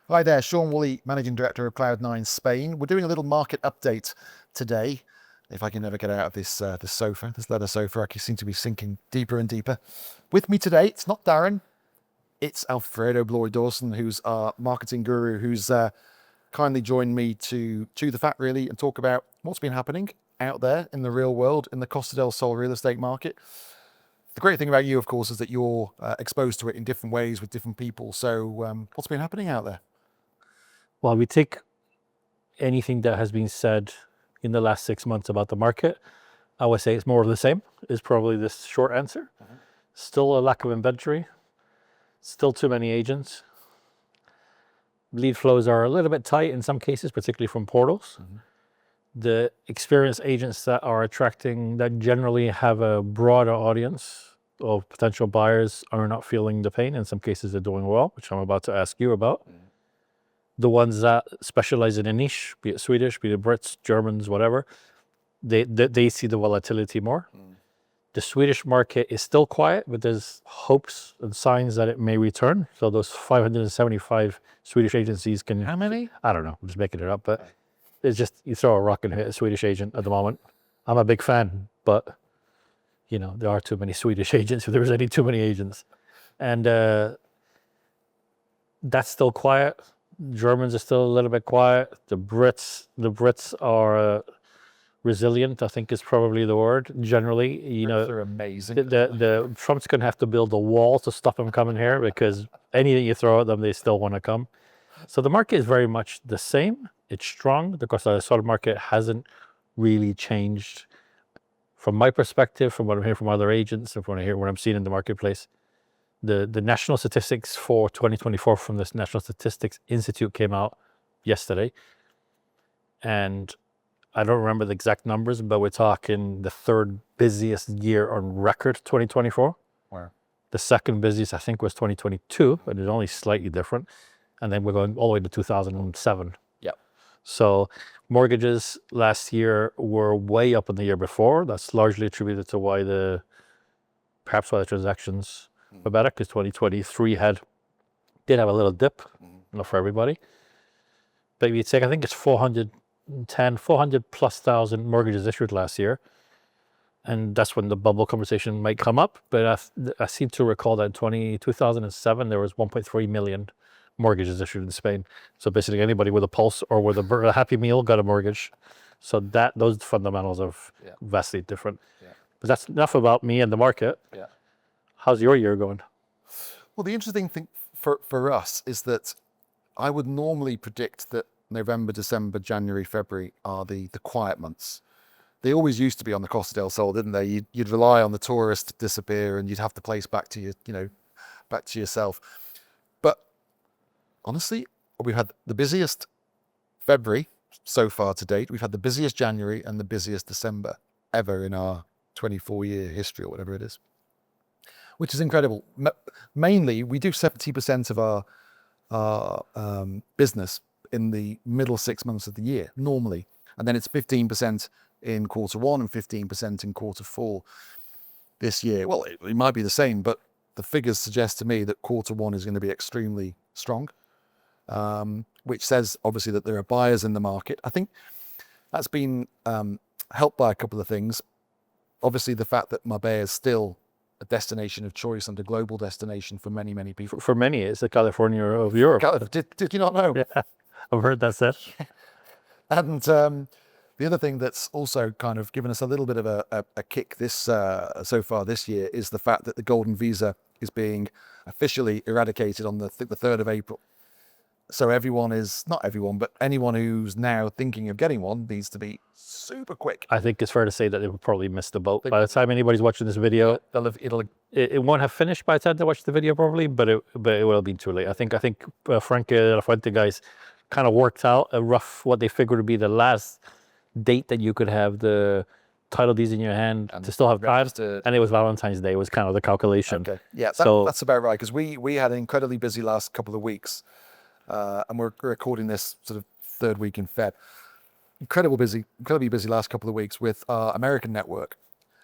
Hi there, Sean Woolley, Managing Director of Cloud9 Spain. We're doing a little market update today. If I can never get out of this sofa, this leather sofa, I seem to be sinking deeper and deeper. With me today, it's not Darren, it's Alfredo Bloy Dawson, who's our marketing guru, who's kindly joined me to chew the fat really and talk about what's been happening out there in the real world in the Costa del Sol real estate market. The great thing about you, of course, is that you're exposed to it in different ways with different people. So what's been happening out there? Well, we take anything that has been said in the last 6 months about the market. I would say it's more of the same, is probably the short answer. Still a lack of inventory, still too many agents. Lead flows are a little bit tight in some cases, particularly from portals. The experienced agents that are attracting, that generally have a broader audience of potential buyers, are not feeling the pain. In some cases, they're doing well, which I'm about to ask you about. The ones that specialize in a niche, be it Swedish, be it Brits, Germans, whatever, they see the volatility more. The Swedish market is still quiet, but there's hopes and signs that it may return. So those 575 Swedish agencies can... How many? I don't know, I'm just making it up, but it's just, you throw a rock and hit a Swedish agent at the moment. I'm a big fan, but you know, there are too many Swedish agents if there's any too many agents. And that's still quiet. Germans are still a little bit quiet. The Brits are resilient, I think is probably the word. Generally, you know, They're amazing. the Trump's going to have to build a wall to stop them coming here, because anything you throw at them, they still want to come. So the market is very much the same. It's strong. The Costa del Sol market hasn't really changed from my perspective, from what I'm hearing from other agents, and from what I'm seeing in the marketplace. The national statistics for 2024 from the National Statistics Institute came out yesterday. And I don't remember the exact numbers, but we're talking the third busiest year on record, 2024. Wow. The second busiest, I think, was 2022, but it's only slightly different. And then we're going all the way to 2007. Yep. So mortgages last year were way up in the year before. That's largely attributed to perhaps why the transactions were better, because 2023 did have a little dip, not for everybody. But if you take, I think it's 400 plus thousand mortgages issued last year. And that's when the bubble conversation might come up. But I seem to recall that in 2007, there was 1.3 million mortgages issued in Spain. So basically anybody with a pulse or with a Happy Meal got a mortgage. So those fundamentals are vastly different. Yeah. But that's enough about me and the market. Yeah. How's your year going? Well, the interesting thing for us is that I would normally predict that November, December, January, February are the quiet months. They always used to be on the Costa del Sol, didn't they? You'd rely on the tourist to disappear, and you'd have the place back to back to yourself. But honestly, we've had the busiest February so far to date. We've had the busiest January and the busiest December ever in our 24-year history, or whatever it is, which is incredible. Mainly, we do 70% of our business in the middle 6 months of the year, normally. And then it's 15% in quarter one and 15% in quarter four this year. Well, it might be the same, but the figures suggest to me that quarter one is going to be extremely strong, which says, obviously, that there are buyers in the market. I think that's been helped by a couple of things. Obviously, the fact that Marbella is still a destination of choice and a global destination for many, many people. For many, it's the California of Europe. Did you not know? Yeah, I've heard that said. And the other thing that's also kind of given us a little bit of a kick so far this year is the fact that the golden visa is being officially eradicated on the 3rd of April. So not everyone, but anyone who's now thinking of getting one needs to be super quick. I think it's fair to say that they will probably miss the boat. By the time anybody's watching this video, it won't have finished by the time they watch the video probably, but it will be too late. I think Frank de la Fuente guys kind of worked out a rough, what they figured would be the last date that you could have the title deeds in your hand and to still have time. And it was Valentine's Day was kind of the calculation. Okay, yeah, that's about right, because we had an incredibly busy last couple of weeks. And we're recording this sort of third week in Feb. Incredibly busy last couple of weeks with our American network,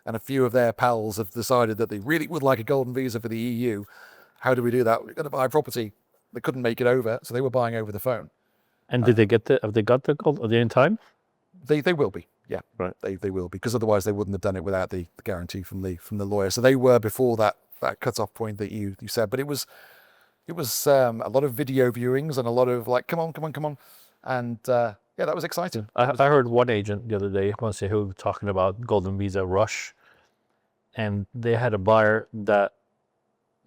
and a few of their pals have decided that they really would like a golden visa for the EU. How do we do that? We're going to buy property They couldn't make it over, so they were buying over the phone. And did they get have they got the gold? Are they in time? They will be, yeah. Right. They will be, because otherwise they wouldn't have done it without the guarantee from the lawyer. So they were before that cut-off point that you said. But it was a lot of video viewings and a lot of like, come on, and yeah, that was exciting. I heard one agent the other day, I won't say who, talking about Golden Visa Rush, and they had a buyer that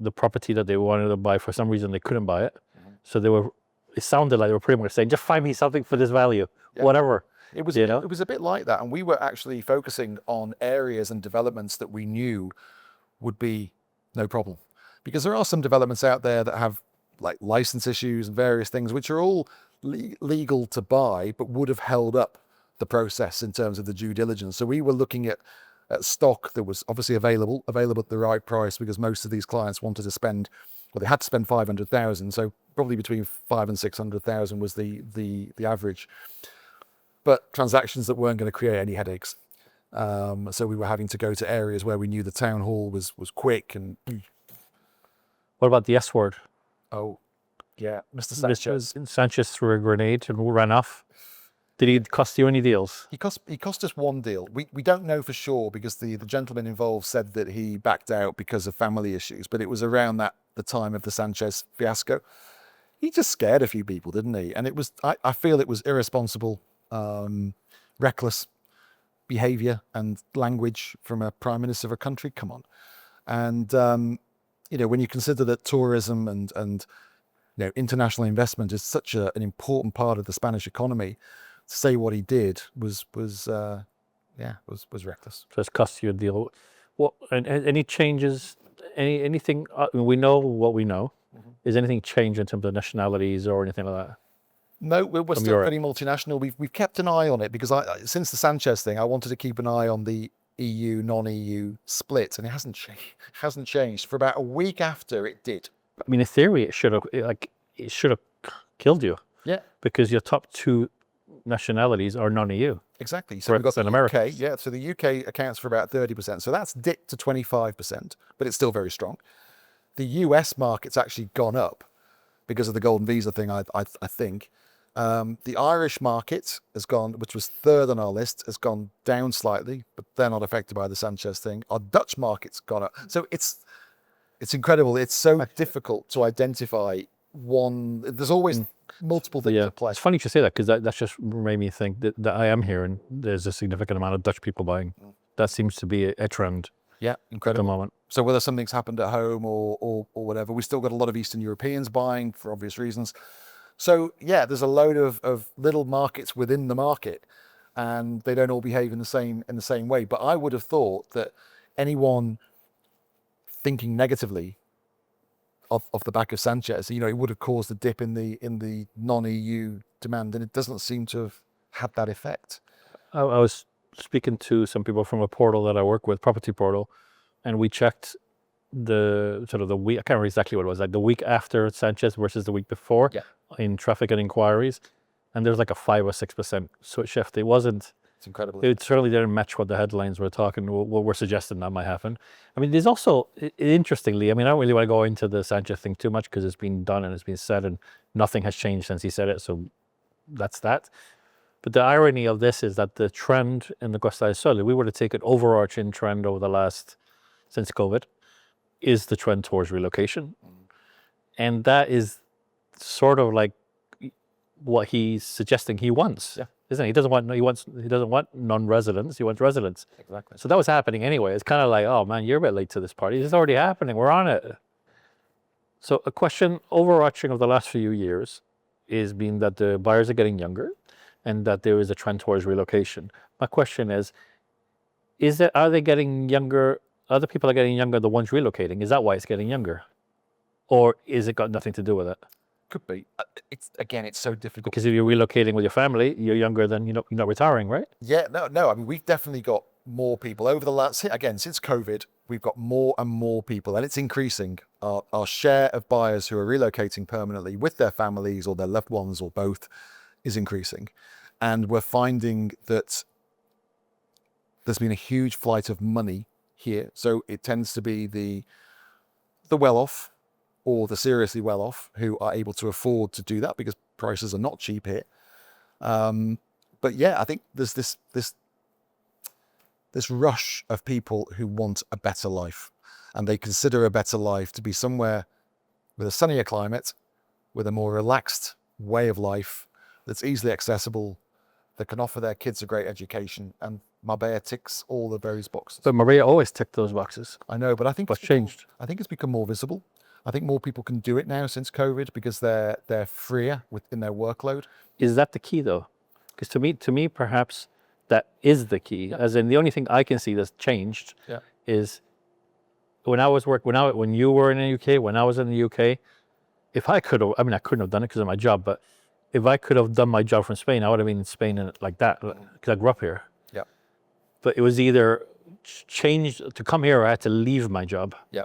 the property that they wanted to buy, for some reason they couldn't buy it. So it sounded like they were pretty much saying, just find me something for this value, whatever. It was, you know? it was a bit like that, and we were actually focusing on areas and developments that we knew would be no problem, because there are some developments out there that have like license issues and various things, which are all legal to buy, but would have held up the process in terms of the due diligence. So we were looking at stock that was obviously available at the right price, because most of these clients wanted to spend, well, they had to spend 500,000, so probably between 500,000 and 600,000 was the average. But transactions that weren't going to create any headaches. So we were having to go to areas where we knew the town hall was quick. And What about the S word? oh, yeah, Mr. Sanchez. Sanchez threw a grenade and ran off. Did he cost you any deals? He cost us one deal. We don't know for sure, because the gentleman involved said that he backed out because of family issues. But it was around the time of the Sanchez fiasco. He just scared a few people, didn't he? And it was, I feel it was irresponsible, reckless behavior and language from a prime minister of a country. Come on. And when you consider that tourism and international investment is such an important part of the Spanish economy, to say what he did was reckless. So it's cost you a deal. What, and any changes? Anything? We know what we know. Is anything changed in terms of nationalities or anything like that? No, we're still pretty multinational. We've kept an eye on it, because since the Sanchez thing, I wanted to keep an eye on the EU non-EU split, and it hasn't changed. For about a week after, it did. I mean, in theory, it should have killed you. Yeah, because your top two nationalities are non-EU. Exactly. So we've got the America. UK. Yeah, so the UK accounts for about 30%. So that's dipped to 25%, but it's still very strong. The US market's actually gone up because of the golden visa thing, I think. The Irish market has gone, which was third on our list, has gone down slightly, but they're not affected by the Sanchez thing. Our Dutch market's gone up. So it's incredible. It's so difficult to identify one. There's always multiple things at play. It's funny you say that, because that just made me think that I am hearing there's a significant amount of Dutch people buying. That seems to be a trend. Yeah, incredible. At the moment. So whether something's happened at home or whatever, we still got a lot of Eastern Europeans buying for obvious reasons. So yeah, there's a load of little markets within the market, and they don't all behave in the same way. But I would have thought that anyone thinking negatively off the back of Sanchez, it would have caused a dip in the non-EU demand, and it doesn't seem to have had that effect. I was speaking to some people from a portal that I work with, property portal, and we checked the week. I can't remember exactly what it was, like the week after Sanchez versus the week before in traffic and inquiries, and there's like a 5 or 6% shift. It wasn't. It's incredible. It certainly didn't match what the headlines were talking. What we're suggesting that might happen. I mean, there's also, interestingly, I don't really want to go into the Sanchez thing too much, because it's been done and it's been said, and nothing has changed since he said it. So that's that. But the irony of this is that the trend in the Costa del Sol, we were to take an overarching trend over the last, since COVID, is the trend towards relocation. And that is sort of like what he's suggesting he wants. Yeah. Isn't it? He doesn't want non-residents, he wants residents. Exactly. So that was happening anyway. It's kind of like, oh man, you're a bit late to this party. It's already happening. We're on it. So a question overarching of the last few years is being that the buyers are getting younger, and that there is a trend towards relocation. My question is are they getting younger? Other people are getting younger, the ones relocating. Is that why it's getting younger? Or is it got nothing to do with it? Could be. It's so difficult. Because if you're relocating with your family, you're younger than, you're not retiring, right? Yeah, no. I mean, we've definitely got more people over the last, since COVID, we've got more and more people, and it's increasing. Our share of buyers who are relocating permanently with their families or their loved ones or both is increasing. And we're finding that there's been a huge flight of money here. So it tends to be the well-off or the seriously well off who are able to afford to do that because prices are not cheap here. But yeah, I think there's this rush of people who want a better life, and they consider a better life to be somewhere with a sunnier climate, with a more relaxed way of life that's easily accessible, that can offer their kids a great education. And Marbella ticks all the various boxes. But Maria always ticked those boxes. I know, but I think What's it's become- changed? I think it's become more visible. I think more people can do it now since COVID because they're freer within their workload. Is that the key though? Because to me, perhaps that is the key. As in, the only thing I can see that's changed Yeah. is when you were in the UK, when I was in the UK, if I could have, I mean, I couldn't have done it because of my job, but if I could have done my job from Spain, I would have been in Spain and like that because I grew up here. Yeah. But it was either changed to come here or I had to leave my job. Yeah.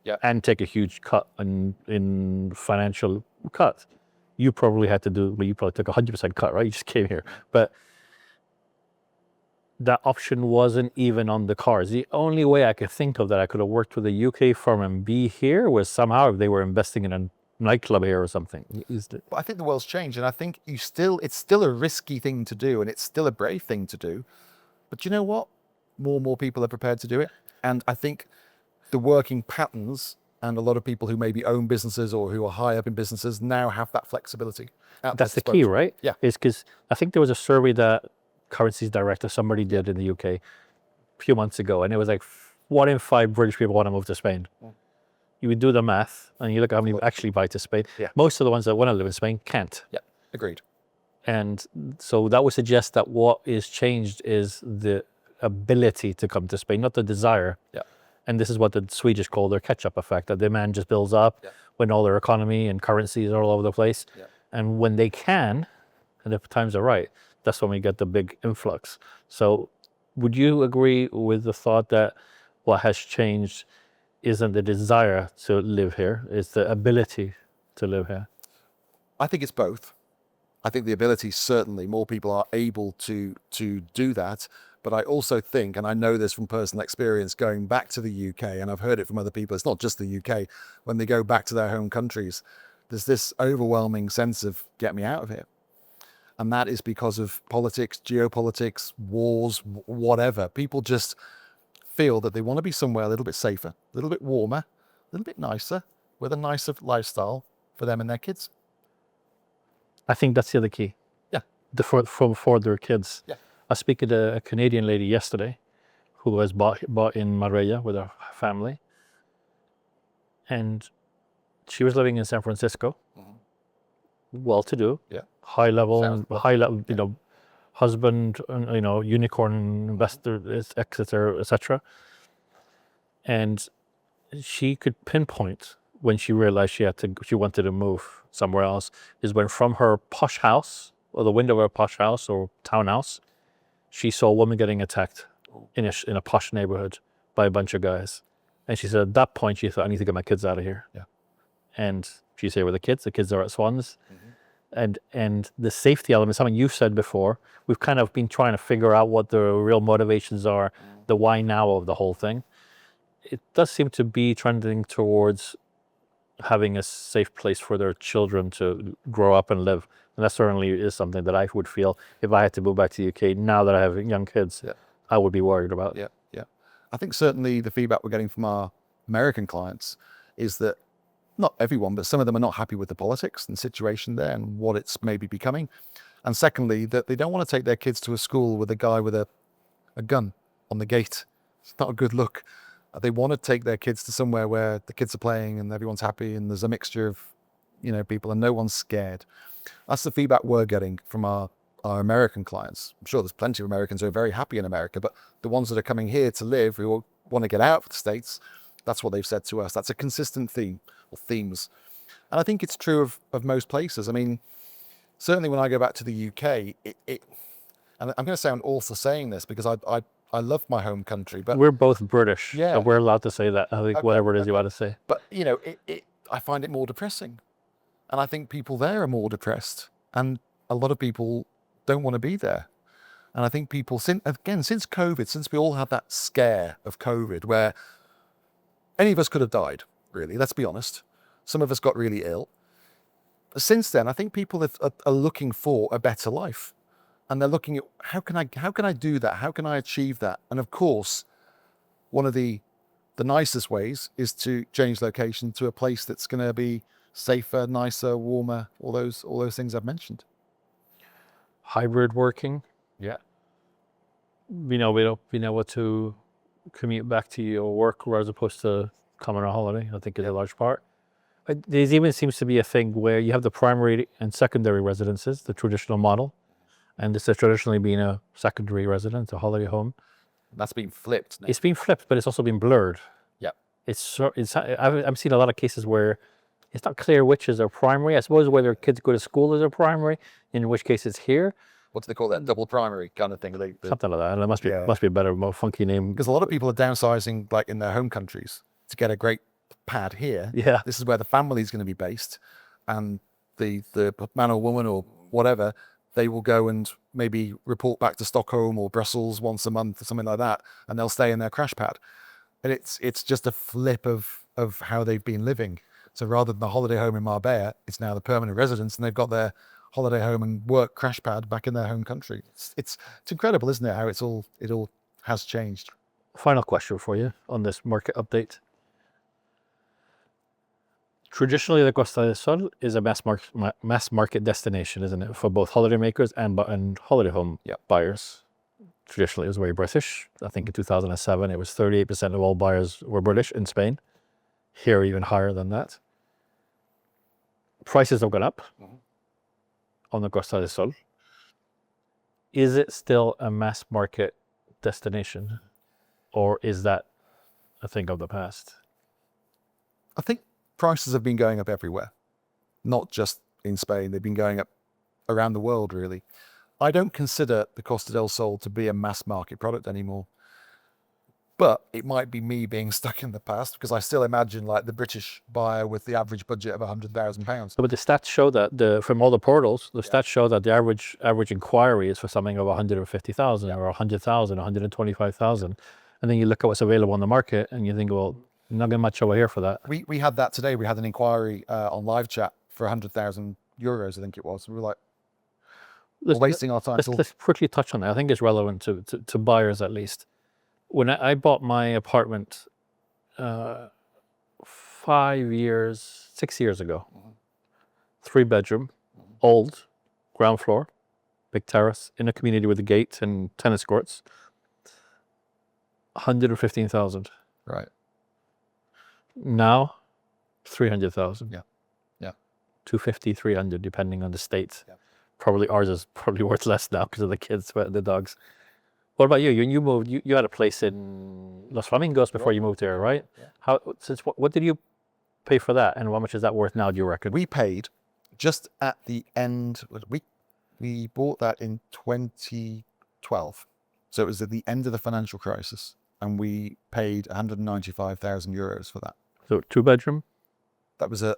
Yeah. And take a huge cut in financial cut. You probably had to do, well, you probably took 100% cut, right? You just came here. But that option wasn't even on the cards. The only way I could think of that I could have worked with a UK firm and be here was somehow if they were investing in a nightclub here or something. But I think the world's changed, and I think it's still a risky thing to do, and it's still a brave thing to do. But you know what? More and more people are prepared to do it. And I think the working patterns and a lot of people who maybe own businesses or who are high up in businesses now have that flexibility. at their That's the key, disposal. right? Yeah. Is because I think there was a survey that Currencies Director, somebody did in the UK a few months ago, and it was like 1 in 5 British people want to move to Spain. You would do the math and you look at how many actually buy to Spain. Yeah. Most of the ones that want to live in Spain can't. Yeah, agreed. And so that would suggest that what is changed is the ability to come to Spain, not the desire. Yeah. And this is what the Swedish call their catch-up effect, that demand just builds up Yeah. when all their economy and currencies are all over the place. Yeah. And when they can, and if times are right, that's when we get the big influx. So would you agree with the thought that what has changed isn't the desire to live here, it's the ability to live here? I think it's both. I think the ability, certainly more people are able to do that. But I also think, and I know this from personal experience going back to the UK, and I've heard it from other people, it's not just the UK, when they go back to their home countries, there's this overwhelming sense of get me out of here. And that is because of politics, geopolitics, wars, whatever. People just feel that they want to be somewhere a little bit safer, a little bit warmer, a little bit nicer, with a nicer lifestyle for them and their kids. I think that's the other key. Yeah. For their kids. Yeah. I was speaking to a Canadian lady yesterday who was bought in Marbella with her family. And she was living in San Francisco. Well-to-do. Yeah. High level, Sounds well. you know, husband, you know, unicorn investor, etc. And she could pinpoint when she realized she wanted to move somewhere else is when from her posh house or the window of her posh house or townhouse, she saw a woman getting attacked in a posh neighborhood by a bunch of guys. And she said at that point she thought, I need to get my kids out of here. Yeah. And she's here with the kids are at Swans. And the safety element, something you've said before, we've kind of been trying to figure out what the real motivations are, the why now of the whole thing. It does seem to be trending towards having a safe place for their children to grow up and live. And that certainly is something that I would feel if I had to move back to the UK now that I have young kids, Yeah. I would be worried about. Yeah, yeah. I think certainly the feedback we're getting from our American clients is that not everyone, but some of them are not happy with the politics and situation there and what it's maybe becoming. And secondly, that they don't want to take their kids to a school with a guy with a gun on the gate. It's not a good look. They want to take their kids to somewhere where the kids are playing and everyone's happy and there's a mixture of, you know, people and no one's scared. That's the feedback we're getting from our American clients. I'm sure there's plenty of Americans who are very happy in America, but the ones that are coming here to live, who want to get out of the States, that's what they've said to us. That's a consistent theme or themes. And I think it's true of most places. I mean, certainly when I go back to the UK, and I'm going to sound awful saying this because I love my home country, but We're both British, Yeah. so we're allowed to say that. I think Okay, whatever it is you want to say. But you know, I find it more depressing, and I think people there are more depressed, and a lot of people don't want to be there. And I think people, since COVID, since we all had that scare of COVID, where any of us could have died, really, let's be honest. Some of us got really ill. Since then, I think people are looking for a better life, and they're looking at how can I do that? How can I achieve that? And of course, one of the nicest ways is to change location to a place that's going to be safer, nicer, warmer, all those things I've mentioned. Hybrid working. Yeah. We know what to commute back to your work as opposed to coming on holiday. I think is a large part. But there even seems to be a thing where you have the primary and secondary residences, the traditional model, and this has traditionally been a secondary residence, a holiday home. That's been flipped now. It's been flipped, but it's also been blurred. Yeah. I've seen a lot of cases where it's not clear which is their primary. I suppose whether kids go to school as their primary, in which case it's here. What do they call that? Double primary kind of thing. Something like that. And it must be a better, more funky name. Because a lot of people are downsizing, like in their home countries, to get a great pad here. Yeah. This is where the family is going to be based, and the man or woman or whatever, they will go and maybe report back to Stockholm or Brussels once a month or something like that, and they'll stay in their crash pad. And it's just a flip of how they've been living. So rather than the holiday home in Marbella, it's now the permanent residence, and they've got their holiday home and work crash pad back in their home country. It's incredible, isn't it? How it all has changed. Final question for you on this market update. Traditionally, the Costa del Sol is a mass market destination, isn't it, for both holidaymakers and holiday home buyers. Traditionally, it was very British. I think in 2007, it was 38% of all buyers were British in Spain. Here, even higher than that. Prices have gone up on the Costa del Sol. Is it still a mass market destination, or is that a thing of the past? I think prices have been going up everywhere, not just in Spain. They've been going up around the world, really. I don't consider the Costa del Sol to be a mass market product anymore. But it might be me being stuck in the past, because I still imagine like the British buyer with the average budget of £100,000. But the stats show that from all the portals, the stats show that the average inquiry is for something of 150,000 or 100,000, 125,000. And then you look at what's available on the market and you think, well, not getting much over here for that. We had that today. We had an inquiry on live chat for 100,000 euros, I think it was. We were like, we're wasting our time. Let's quickly touch on that. I think it's relevant to buyers at least. When I bought my apartment 6 years ago, 3-bedroom, old, ground floor, big terrace, in a community with a gate and tennis courts, 115,000. Right. Now, 300,000. Yeah. 250, 300, depending on the state. Yeah. Probably ours is probably worth less now because of the kids, the dogs. What about you? When you moved, you had a place in Los Flamingos before you moved there, right? Yeah. What did you pay for that, and how much is that worth now, do you reckon? We paid just at the end. We bought that in 2012, so it was at the end of the financial crisis, and we paid 195,000 euros for that. So 2-bedroom. That was a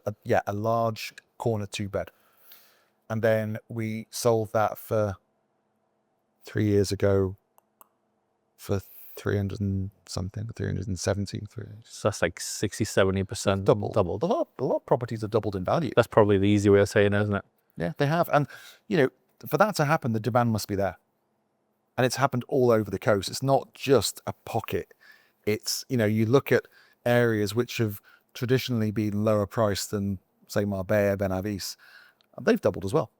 large corner 2-bed, and then we sold that for 3 years ago for 300 and something, 370. So that's like 60-70% doubled. Doubled. A lot of properties have doubled in value. That's probably the easy way of saying it, isn't it? Yeah, they have. And, for that to happen, the demand must be there. And it's happened all over the coast. It's not just a pocket. It's, you look at areas which have traditionally been lower priced than, say, Marbella, Benavis, and they've doubled as well.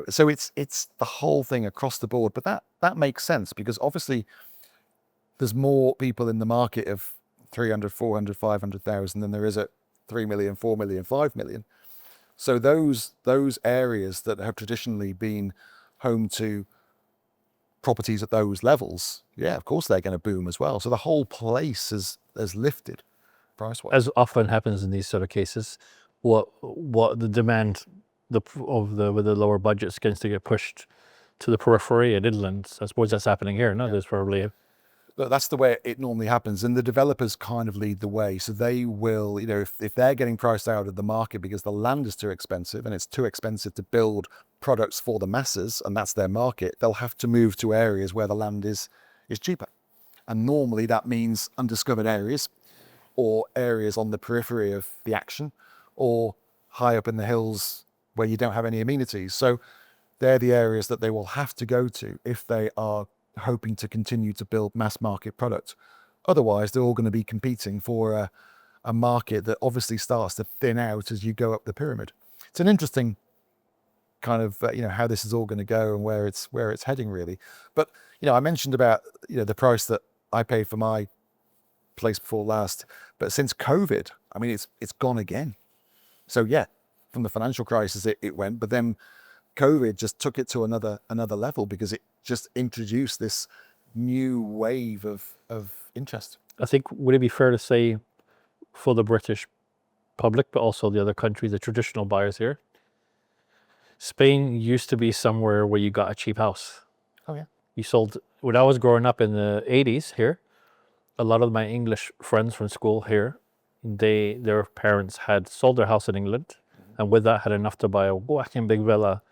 So it's the whole thing across the board. But that makes sense, because obviously there's more people in the market of 300, 400, 500,000 than there is at 3 million, 4 million, 5 million. So those areas that have traditionally been home to properties at those levels, yeah, of course they're going to boom as well. So the whole place has lifted price-wise. As often happens in these sort of cases, what the demand with the lower budgets tends to get pushed to the periphery and inland. I suppose that's happening here. No, there's probably But that's the way it normally happens, and the developers kind of lead the way. So they will, if they're getting priced out of the market because the land is too expensive and it's too expensive to build products for the masses, and that's their market, they'll have to move to areas where the land is cheaper. And normally that means undiscovered areas, or areas on the periphery of the action, or high up in the hills where you don't have any amenities. So they're the areas that they will have to go to if they are hoping to continue to build mass market product. Otherwise, they're all going to be competing for a market that obviously starts to thin out as you go up the pyramid. It's an interesting kind of how this is all going to go and where it's heading really. But I mentioned about the price that I paid for my place before last, but since COVID, I mean it's gone again. So yeah, from the financial crisis it went, but then COVID just took it to another level because it just introduced this new wave of interest. I think, would it be fair to say for the British public, but also the other countries, the traditional buyers here, Spain used to be somewhere where you got a cheap house. Oh yeah. You sold, when I was growing up in the 80s here, a lot of my English friends from school here, their parents had sold their house in England, and with that had enough to buy a whacking big villa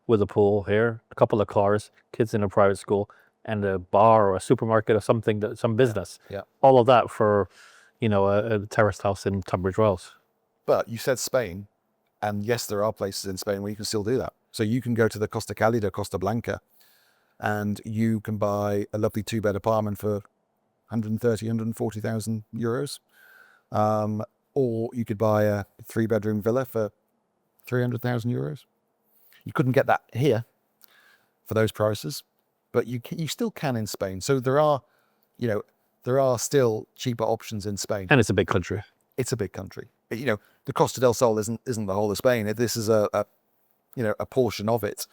with a pool here, a couple of cars, kids in a private school, and a bar or a supermarket or something, some business. Yeah. All of that for, a terraced house in Tunbridge Wells. But you said Spain, and yes, there are places in Spain where you can still do that. So you can go to the Costa Cálida, Costa Blanca, and you can buy a lovely 2-bed apartment for 130, 140,000 euros. Or you could buy a 3-bedroom villa for 300,000 euros. You couldn't get that here for those prices, but you still can in Spain. So there are still cheaper options in Spain. And it's a big country. It's a big country. The Costa del Sol isn't the whole of Spain. This is a portion of it.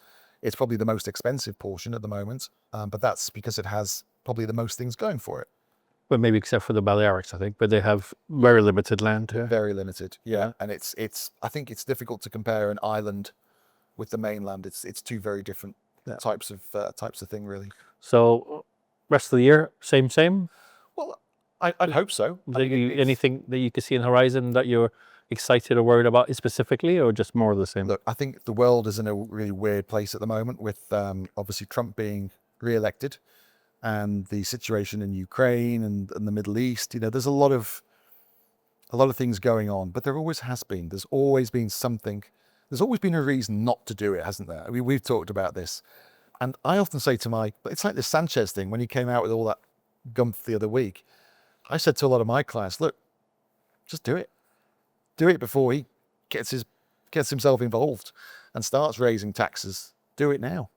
It's probably the most expensive portion at the moment, but that's because it has probably the most things going for it. Well, maybe except for the Balearics, I think, but they have very limited land here. Very limited, yeah. And I think it's difficult to compare an island with the mainland. It's two very different types of thing, really. So, rest of the year, same? Well, I'd hope so. Anything that you can see in the horizon that you're excited or worried about specifically, or just more of the same? Look, I think the world is in a really weird place at the moment with obviously Trump being re-elected and the situation in Ukraine and the Middle East. There's a lot of things going on, but there always has been. There's always been something. There's always been a reason not to do it, hasn't there? I mean, we've talked about this. And I often say it's like this Sanchez thing when he came out with all that gumph the other week. I said to a lot of my clients, look, just do it. Do it before he gets himself involved and starts raising taxes. Do it now.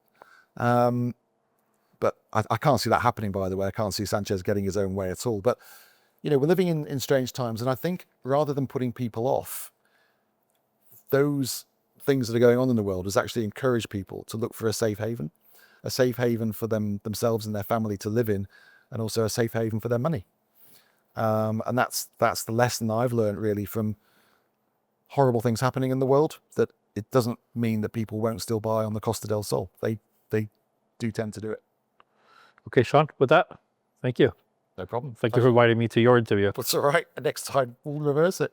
But I can't see that happening, by the way. I can't see Sanchez getting his own way at all. But, we're living in strange times. And I think rather than putting people off, those things that are going on in the world has actually encouraged people to look for a safe haven for themselves and their family to live in, and also a safe haven for their money. And that's the lesson I've learned really from horrible things happening in the world, that it doesn't mean that people won't still buy on the Costa del Sol. They do tend to do it. Okay, Sean, with that, thank you. No problem. Thank you for inviting me to your interview. That's all right. Next time we'll reverse it.